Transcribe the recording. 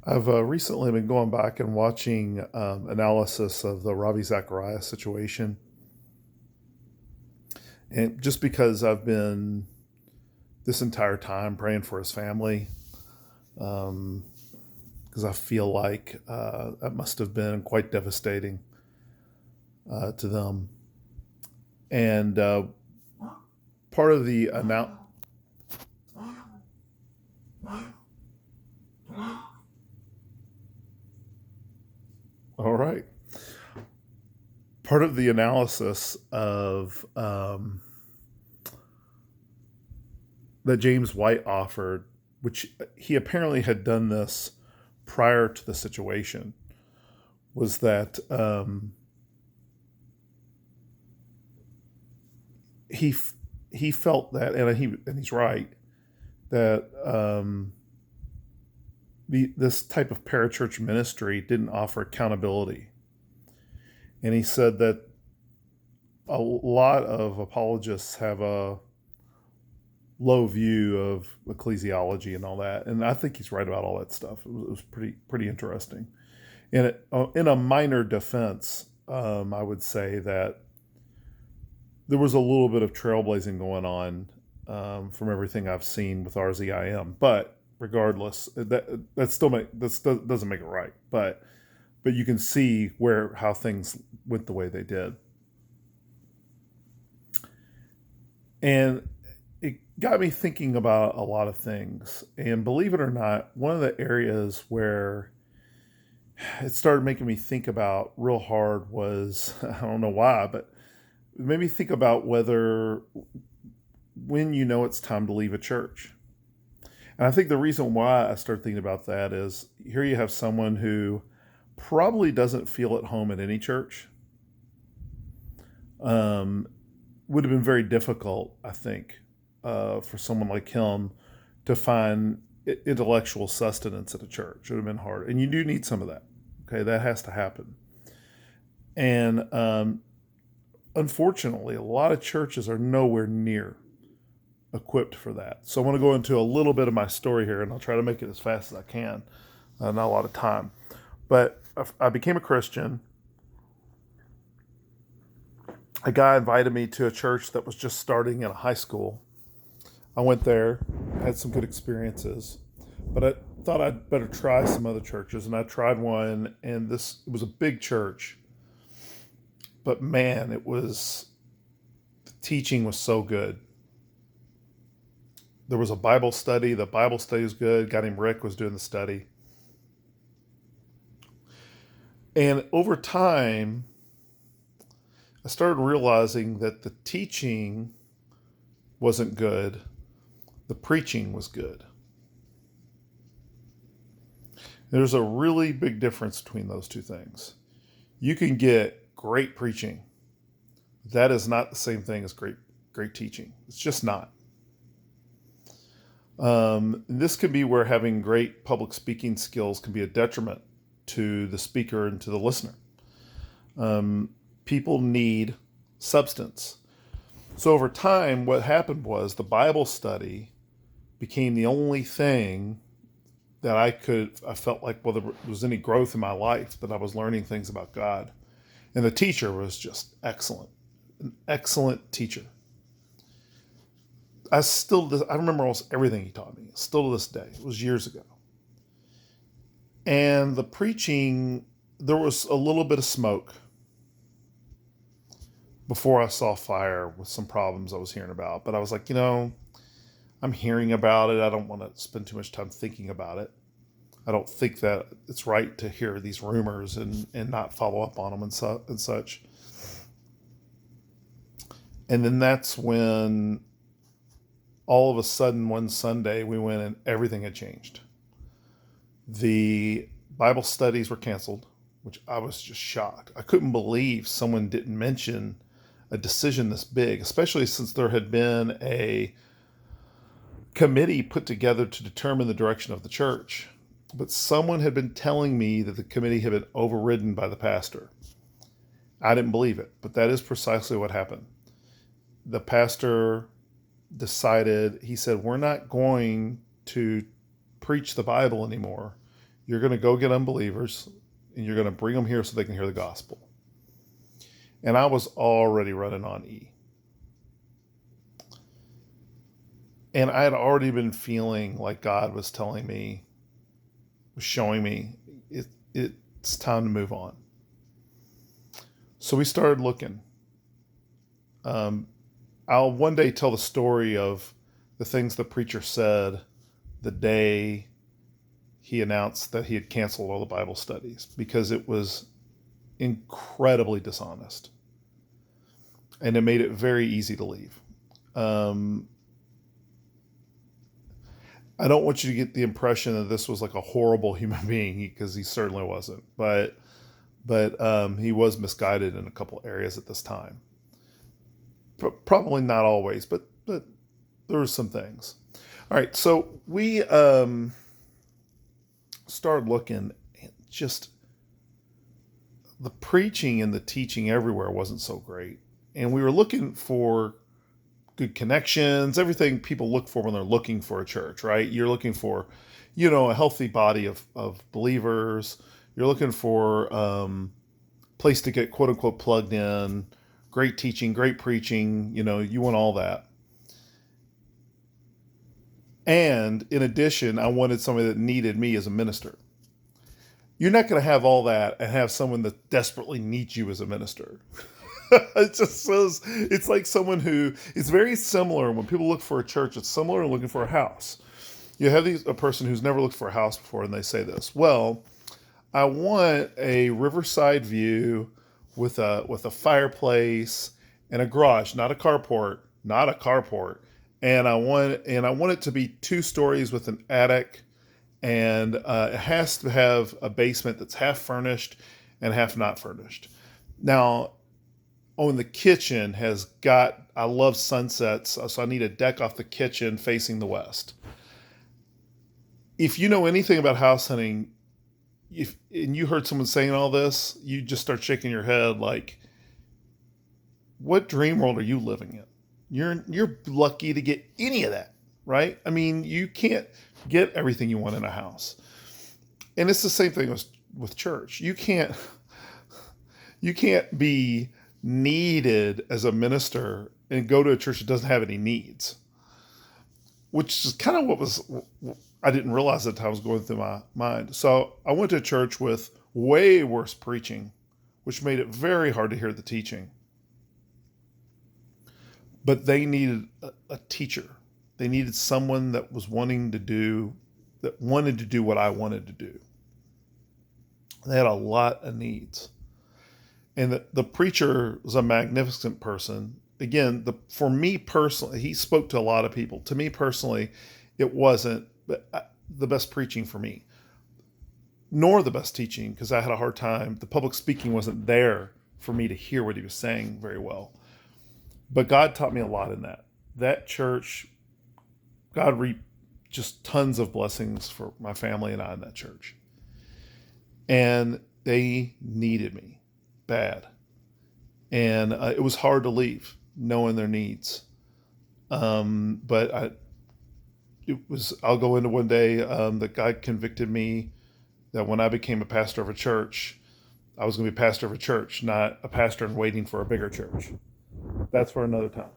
I've recently been going back and watching analysis of the Ravi Zacharias situation. And just because I've been this entire time praying for his family, because I feel like that must have been quite devastating to them. And part of the all right, part of the analysis of that James White offered, which he apparently had done this prior to the situation, was that he he felt that, and he's right, that this type of parachurch ministry didn't offer accountability, and he said that a lot of apologists have a low view of ecclesiology and all that, and I think he's right about all that stuff. It was pretty interesting. And in a minor defense, I would say that there was a little bit of trailblazing going on from everything I've seen with RZIM. But regardless, that doesn't make it right. But you can see where how things went the way they did, and it got me thinking about a lot of things. And believe it or not, one of the areas where it started making me think about real hard was I don't know why, but it made me think about whether when you know it's time to leave a church. And I think the reason why I started thinking about that is here you have someone who probably doesn't feel at home at any church. Um, would have been very difficult, I think, for someone like him to find intellectual sustenance at a church. It would have been hard. And you do need some of that. Okay, that has to happen. And unfortunately, a lot of churches are nowhere near equipped for that. So I want to go into a little bit of my story here, and I'll try to make it as fast as I can. Not a lot of time. But I became a Christian. A guy invited me to a church that was just starting in a high school. I went there, had some good experiences, but I thought I'd better try some other churches, and I tried one, and it was a big church, but man, the teaching was so good. There was a Bible study. The Bible study was good. A guy named Rick was doing the study. And over time, I started realizing that the teaching wasn't good, the preaching was good. There's a really big difference between those two things. You can get great preaching. That is not the same thing as great teaching. It's just not. This can be where having great public speaking skills can be a detriment to the speaker and to the listener. People need substance. So over time, what happened was the Bible study became the only thing that I felt like, well, there was any growth in my life, that I was learning things about God. And the teacher was just excellent, an excellent teacher. I remember almost everything he taught me, still to this day. It was years ago. And the preaching, there was a little bit of smoke before I saw fire with some problems I was hearing about. But I was like, I'm hearing about it. I don't want to spend too much time thinking about it. I don't think that it's right to hear these rumors and not follow up on them and such. And then that's when all of a sudden one Sunday we went and everything had changed. The Bible studies were canceled, which I was just shocked. I couldn't believe someone didn't mention a decision this big, especially since there had been a committee put together to determine the direction of the church. But someone had been telling me that the committee had been overridden by the pastor. I didn't believe it, but that is precisely what happened. The pastor decided, he said, we're not going to preach the Bible anymore. You're going to go get unbelievers and you're going to bring them here so they can hear the gospel. And I was already running on E. And I had already been feeling like God was telling me, was showing me it's time to move on. So we started looking. I'll one day tell the story of the things the preacher said the day he announced that he had canceled all the Bible studies, because it was incredibly dishonest. And it made it very easy to leave. I don't want you to get the impression that this was like a horrible human being, because he certainly wasn't. But he was misguided in a couple areas at this time. Probably not always, but there were some things. All right, so we started looking, and just the preaching and the teaching everywhere wasn't so great. And we were looking for good connections, everything people look for when they're looking for a church, right? You're looking for, a healthy body of believers. You're looking for place to get quote unquote plugged in, great teaching, great preaching, you want all that. And in addition, I wanted somebody that needed me as a minister. You're not going to have all that and have someone that desperately needs you as a minister. It just says, it's like someone who, it's very similar when people look for a church, it's similar to looking for a house. You have a person who's never looked for a house before, and they say this, well, I want a riverside view with a fireplace and a garage, not a carport. And I want it to be 2 stories with an attic, and it has to have a basement that's half furnished and half not furnished. Now, the kitchen I love sunsets, so I need a deck off the kitchen facing the west. If you know anything about house hunting, and you heard someone saying all this, you just start shaking your head like, what dream world are you living in? You're lucky to get any of that, right? I mean, you can't get everything you want in a house. And it's the same thing with church. You can't be needed as a minister and go to a church that doesn't have any needs, which is kind of I didn't realize at the time was going through my mind. So I went to a church with way worse preaching, which made it very hard to hear the teaching. But they needed a teacher. They needed someone that wanted to do what I wanted to do. They had a lot of needs. And the preacher was a magnificent person. Again, for me personally, he spoke to a lot of people. To me personally, it wasn't the best preaching for me, nor the best teaching, because I had a hard time. The public speaking wasn't there for me to hear what he was saying very well. But God taught me a lot in that. That church, God reaped just tons of blessings for my family and I in that church. And they needed me bad. And it was hard to leave knowing their needs. But I'll go into one day that God convicted me that when I became a pastor of a church, I was going to be a pastor of a church, not a pastor and waiting for a bigger church. That's for another time.